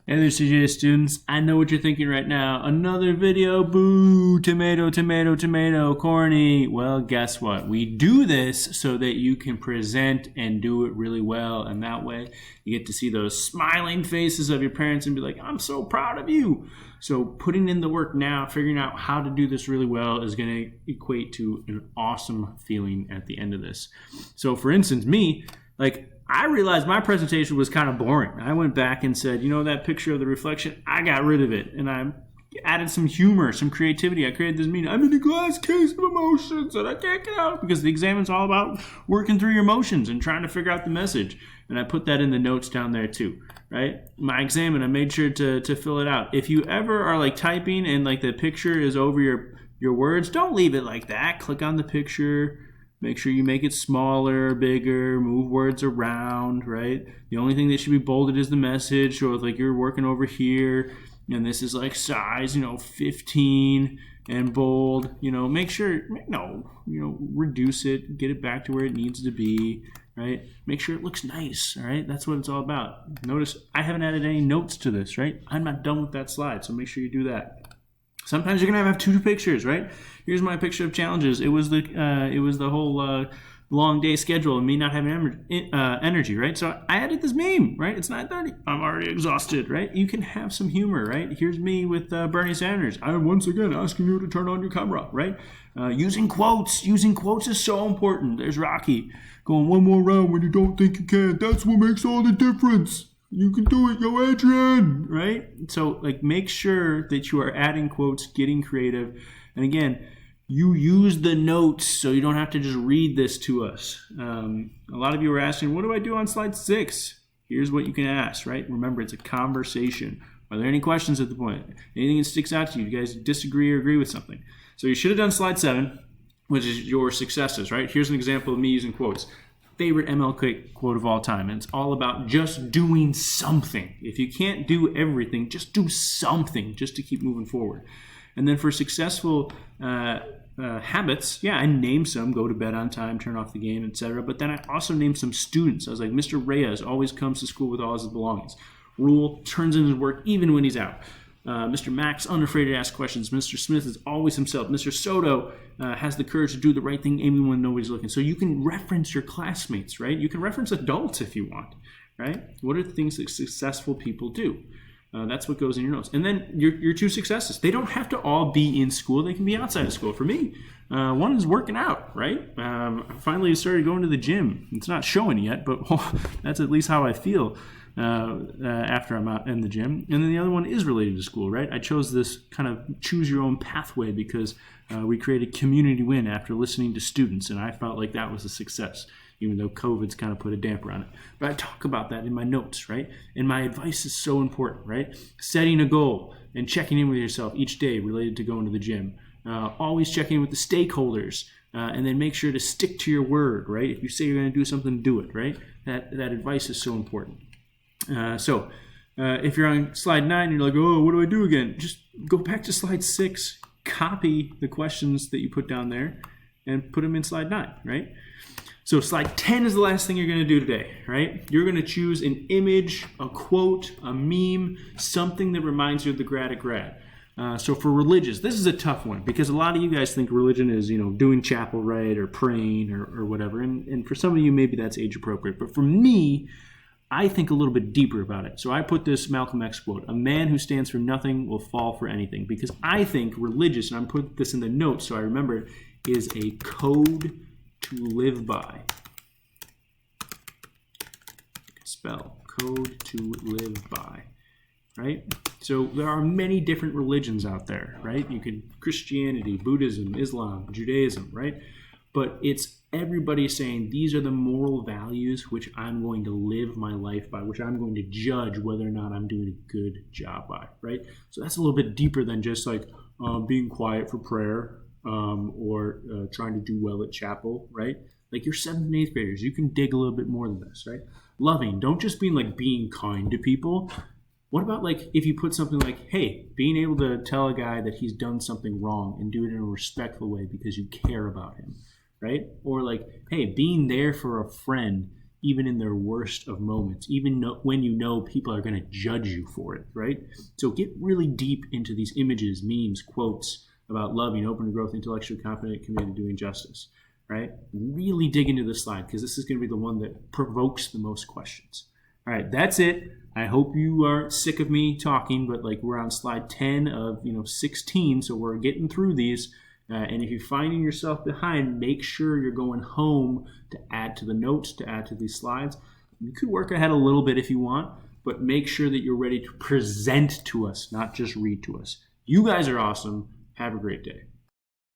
Hey there, CJ students. I know what you're thinking right now. Another video, boo, tomato, tomato, tomato, corny. Well, guess what? We do this so that you can present and do it really well. And that way you get to see those smiling faces of your parents and be like, I'm so proud of you. So putting in the work now, figuring out how to do this really well is going to equate to an awesome feeling at the end of this. So for instance, me, I realized my presentation was kind of boring. I went back and said, that picture of the reflection, I got rid of it. And I added some humor, some creativity. I created this meaning. I'm in a glass case of emotions and I can't get out, because the exam is all about working through your emotions and trying to figure out the message. And I put that in the notes down there too, right? My exam, and I made sure to fill it out. If you ever are typing and the picture is over your words, don't leave it like that. Click on the picture. Make sure you make it smaller, bigger, move words around, right? The only thing that should be bolded is the message. So if you're working over here and this is size, 15 and bold, make sure, reduce it, get it back to where it needs to be, right? Make sure it looks nice, all right? That's what it's all about. Notice I haven't added any notes to this, right? I'm not done with that slide, so make sure you do that. Sometimes you're gonna have two pictures, right? Here's my picture of challenges. It was the whole long day schedule and me not having energy, right? So I added this meme, right? It's 9:30. I'm already exhausted, right? You can have some humor, right? Here's me with Bernie Sanders. I am once again asking you to turn on your camera, right? Using quotes. Using quotes is so important. There's Rocky going one more round when you don't think you can. That's what makes all the difference. You can do it, yo, Adrian, right? So, make sure that you are adding quotes, getting creative. And again, you use the notes so you don't have to just read this to us. A lot of you are asking, what do I do on slide 6? Here's what you can ask, right? Remember, it's a conversation. Are there any questions at the point? Anything that sticks out to you? You guys disagree or agree with something? So you should have done slide 7, which is your successes, right? Here's an example of me using quotes. Favorite MLK quote of all time, and it's all about just doing something. If you can't do everything, just do something just to keep moving forward. And then for successful habits, I named some: go to bed on time, turn off the game, etc. But then I also named some students. I was like, Mr. Reyes always comes to school with all his belongings. Rule turns in his work even when he's out. Mr. Max, unafraid to ask questions. Mr. Smith is always himself. Mr. Soto has the courage to do the right thing even when nobody's looking. So you can reference your classmates, right? You can reference adults if you want, right? What are the things that successful people do? That's what goes in your notes. And then your 2 successes. They don't have to all be in school. They can be outside of school. For me, one is working out, right? I finally started going to the gym. It's not showing yet, but that's at least how I feel after I'm out in the gym. And then the other one is related to school, right? I chose this kind of choose your own pathway because we created community win after listening to students, and I felt like that was a success, even though COVID's kind of put a damper on it. But I talk about that in my notes, right? And my advice is so important, right? Setting a goal and checking in with yourself each day related to going to the gym. Always checking in with the stakeholders, and then make sure to stick to your word, right? If you say you're going to do something, do it, right? That advice is so important. So if you're on slide 9 and you're like, oh, what do I do again? Just go back to slide 6, copy the questions that you put down there, and put them in slide 9, right? So slide 10 is the last thing you're going to do today, right? You're going to choose an image, a quote, a meme, something that reminds you of the grad at grad. So for religious, this is a tough one because a lot of you guys think religion is, doing chapel, right, or praying or whatever. And for some of you, maybe that's age appropriate. But for me, I think a little bit deeper about it. So I put this Malcolm X quote: a man who stands for nothing will fall for anything. Because I think religious, and I'm putting this in the notes so I remember it, is a code to live by. Spell code to live by, right? So there are many different religions out there, right? You can Christianity, Buddhism, Islam, Judaism, right? But it's everybody saying these are the moral values which I'm going to live my life by, which I'm going to judge whether or not I'm doing a good job by, right? So that's a little bit deeper than just being quiet for prayer or trying to do well at chapel, right? You're 7th and 8th graders. You can dig a little bit more than this, right? Loving. Don't just mean being kind to people. What about if you put something hey, being able to tell a guy that he's done something wrong and do it in a respectful way because you care about him, right? Or hey, being there for a friend even in their worst of moments, even when you know people are going to judge you for it, right? So get really deep into these images, memes, quotes about loving, open to growth, intellectually confident, committed to doing justice, right? Really dig into this slide because this is going to be the one that provokes the most questions. All right, that's it. I hope you are sick of me talking, but like we're on slide 10 of 16, so we're getting through these. And if you're finding yourself behind, make sure you're going home to add to the notes, to add to these slides. You could work ahead a little bit if you want, but make sure that you're ready to present to us, not just read to us. You guys are awesome. Have a great day.